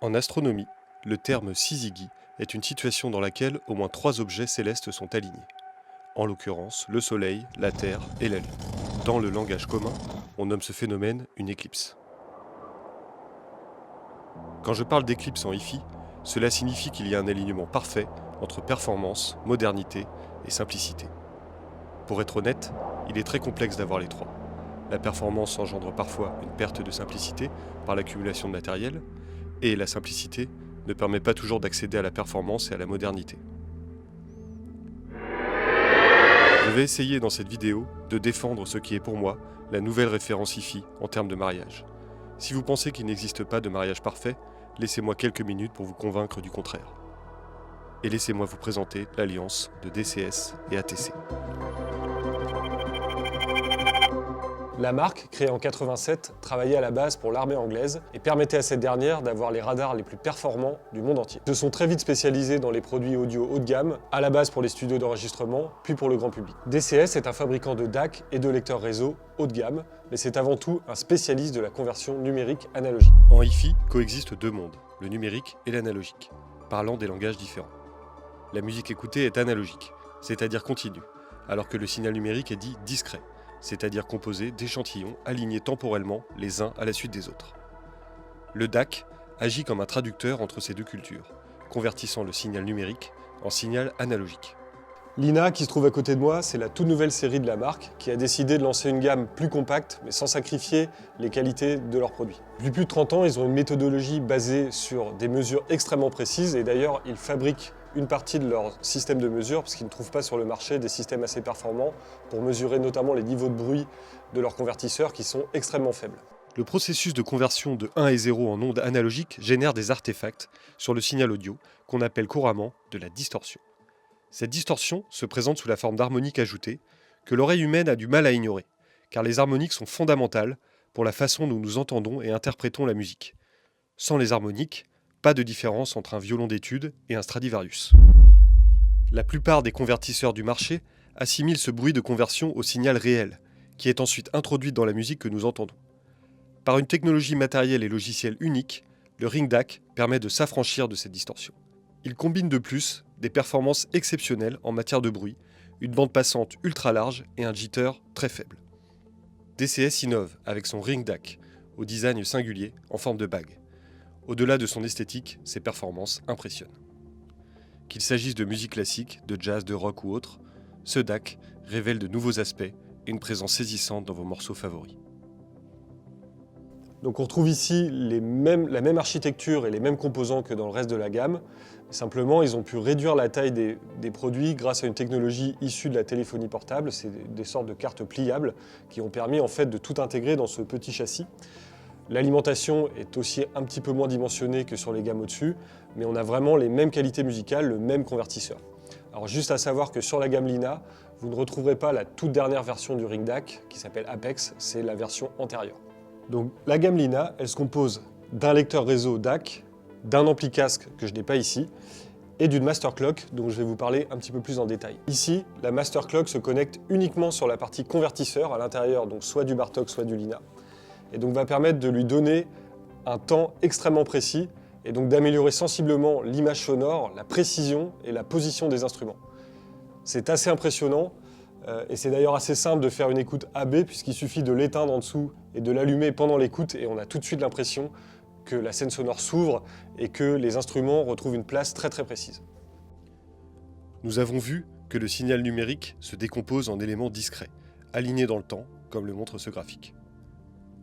En astronomie, le terme syzygie est une situation dans laquelle au moins 3 objets célestes sont alignés. En l'occurrence, le Soleil, la Terre et la Lune. Dans le langage commun, on nomme ce phénomène une éclipse. Quand je parle d'éclipse en hi-fi, cela signifie qu'il y a un alignement parfait entre performance, modernité et simplicité. Pour être honnête, il est très complexe d'avoir les trois. La performance engendre parfois une perte de simplicité par l'accumulation de matériel, et la simplicité ne permet pas toujours d'accéder à la performance et à la modernité. Je vais essayer dans cette vidéo de défendre ce qui est pour moi la nouvelle référence hi-fi en termes de mariage. Si vous pensez qu'il n'existe pas de mariage parfait, laissez-moi quelques minutes pour vous convaincre du contraire. Et laissez-moi vous présenter l'alliance de DCS et ATC. La marque, créée en 87, travaillait à la base pour l'armée anglaise et permettait à cette dernière d'avoir les radars les plus performants du monde entier. Ils se sont très vite spécialisés dans les produits audio haut de gamme, à la base pour les studios d'enregistrement, puis pour le grand public. DCS est un fabricant de DAC et de lecteurs réseau haut de gamme, mais c'est avant tout un spécialiste de la conversion numérique analogique. En hi-fi coexistent deux mondes, le numérique et l'analogique, parlant des langages différents. La musique écoutée est analogique, c'est-à-dire continue, alors que le signal numérique est dit discret, c'est-à-dire composé d'échantillons alignés temporellement les uns à la suite des autres. Le DAC agit comme un traducteur entre ces deux cultures, convertissant le signal numérique en signal analogique. Lina, qui se trouve à côté de moi, c'est la toute nouvelle série de la marque qui a décidé de lancer une gamme plus compacte, mais sans sacrifier les qualités de leurs produits. Depuis plus de 30 ans, ils ont une méthodologie basée sur des mesures extrêmement précises, et d'ailleurs, ils fabriquent une partie de leur système de mesure, parce qu'ils ne trouvent pas sur le marché des systèmes assez performants pour mesurer notamment les niveaux de bruit de leurs convertisseurs qui sont extrêmement faibles. Le processus de conversion de 1 et 0 en ondes analogiques génère des artefacts sur le signal audio qu'on appelle couramment de la distorsion. Cette distorsion se présente sous la forme d'harmoniques ajoutées que l'oreille humaine a du mal à ignorer, car les harmoniques sont fondamentales pour la façon dont nous entendons et interprétons la musique. Sans les harmoniques, pas de différence entre un violon d'étude et un Stradivarius. La plupart des convertisseurs du marché assimilent ce bruit de conversion au signal réel, qui est ensuite introduit dans la musique que nous entendons. Par une technologie matérielle et logicielle unique, le Ring DAC permet de s'affranchir de cette distorsion. Il combine de plus des performances exceptionnelles en matière de bruit, une bande passante ultra large et un jitter très faible. DCS innove avec son Ring DAC, au design singulier en forme de bague. Au-delà de son esthétique, ses performances impressionnent. Qu'il s'agisse de musique classique, de jazz, de rock ou autre, ce DAC révèle de nouveaux aspects et une présence saisissante dans vos morceaux favoris. Donc on retrouve ici la même architecture et les mêmes composants que dans le reste de la gamme. Simplement, ils ont pu réduire la taille des produits grâce à une technologie issue de la téléphonie portable. C'est des sortes de cartes pliables qui ont permis en fait de tout intégrer dans ce petit châssis. L'alimentation est aussi un petit peu moins dimensionnée que sur les gammes au-dessus, mais on a vraiment les mêmes qualités musicales, le même convertisseur. Alors juste à savoir que sur la gamme Lina, vous ne retrouverez pas la toute dernière version du Ring DAC qui s'appelle Apex, c'est la version antérieure. Donc la gamme Lina, elle se compose d'un lecteur réseau DAC, d'un ampli casque que je n'ai pas ici, et d'une master clock dont je vais vous parler un petit peu plus en détail. Ici, la master clock se connecte uniquement sur la partie convertisseur à l'intérieur, donc soit du Bartok, soit du Lina, et donc va permettre de lui donner un temps extrêmement précis et donc d'améliorer sensiblement l'image sonore, la précision et la position des instruments. C'est assez impressionnant et c'est d'ailleurs assez simple de faire une écoute AB puisqu'il suffit de l'éteindre en dessous et de l'allumer pendant l'écoute et on a tout de suite l'impression que la scène sonore s'ouvre et que les instruments retrouvent une place très très précise. Nous avons vu que le signal numérique se décompose en éléments discrets, alignés dans le temps, comme le montre ce graphique.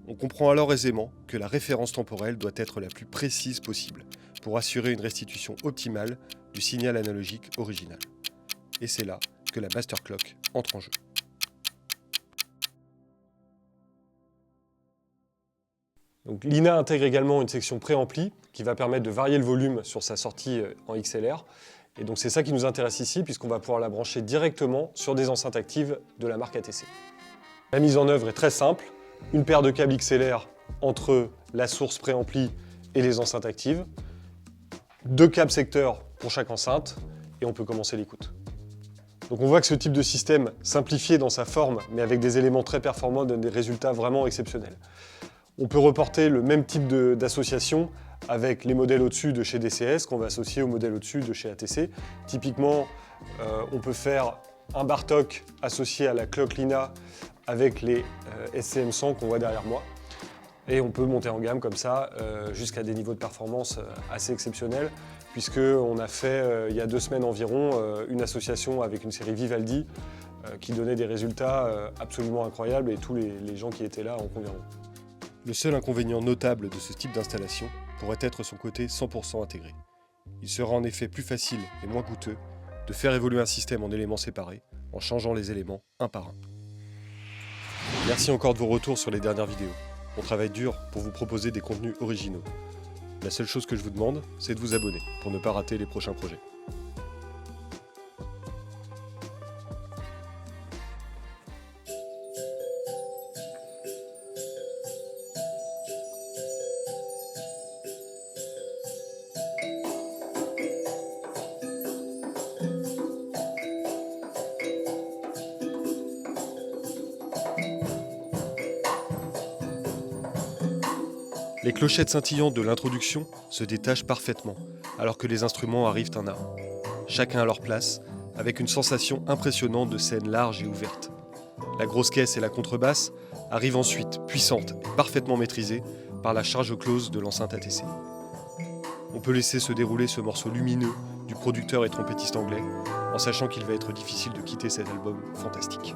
On comprend alors aisément que la référence temporelle doit être la plus précise possible pour assurer une restitution optimale du signal analogique original. Et c'est là que la master clock entre en jeu. Donc, Lina intègre également une section préampli qui va permettre de varier le volume sur sa sortie en XLR. Et donc c'est ça qui nous intéresse ici puisqu'on va pouvoir la brancher directement sur des enceintes actives de la marque ATC. La mise en œuvre est très simple. Une paire de câbles XLR entre la source préampli et les enceintes actives, 2 câbles secteurs pour chaque enceinte, et on peut commencer l'écoute. Donc on voit que ce type de système, simplifié dans sa forme, mais avec des éléments très performants, donne des résultats vraiment exceptionnels. On peut reporter le même type d'association avec les modèles au-dessus de chez DCS qu'on va associer aux modèles au-dessus de chez ATC. Typiquement, on peut faire un Bartok associé à la cloque Lina avec les SCM100 qu'on voit derrière moi. Et on peut monter en gamme comme ça jusqu'à des niveaux de performance assez exceptionnels, puisqu'on a fait il y a 2 semaines environ une association avec une série Vivaldi qui donnait des résultats absolument incroyables et tous les gens qui étaient là en conviendront. Le seul inconvénient notable de ce type d'installation pourrait être son côté 100% intégré. Il sera en effet plus facile et moins coûteux de faire évoluer un système en éléments séparés en changeant les éléments un par un. Merci encore de vos retours sur les dernières vidéos. On travaille dur pour vous proposer des contenus originaux. La seule chose que je vous demande, c'est de vous abonner pour ne pas rater les prochains projets. Les clochettes scintillantes de l'introduction se détachent parfaitement, alors que les instruments arrivent un à un. Chacun à leur place, avec une sensation impressionnante de scène large et ouverte. La grosse caisse et la contrebasse arrivent ensuite, puissantes et parfaitement maîtrisées par la charge close de l'enceinte ATC. On peut laisser se dérouler ce morceau lumineux du producteur et trompettiste anglais, en sachant qu'il va être difficile de quitter cet album fantastique.